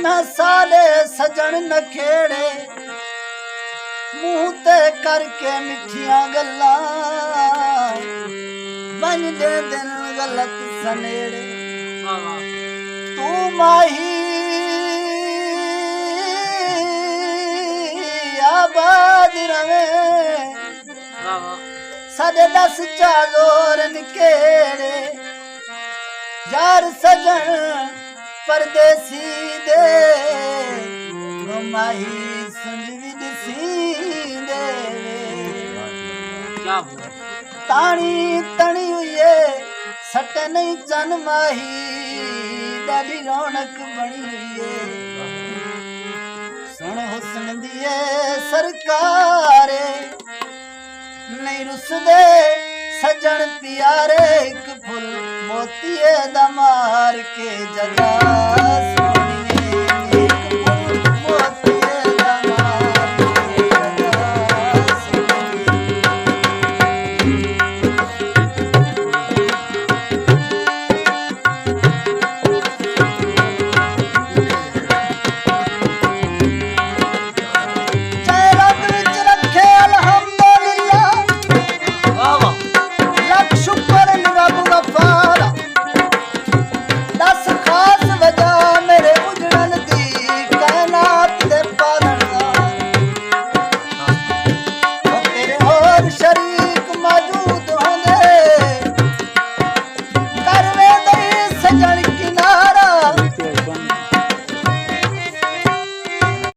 ना साले सजन नखेड़े मुंह ते करके मिठियां गल्लां बन दे दिन गलत सनेड़े तू माही आबाद रवे साडे 10 चादोर निकेड़े यार सजन परदेसी दे माही संजवी दिसी दे तानी तनी हुई सट नहीं चन माही डाली रौनक बनी हुई सुन हुस्न दिए सरकारे नहीं रुसदे सजन प्यारे एक फुल मोतिये दा मार के जगा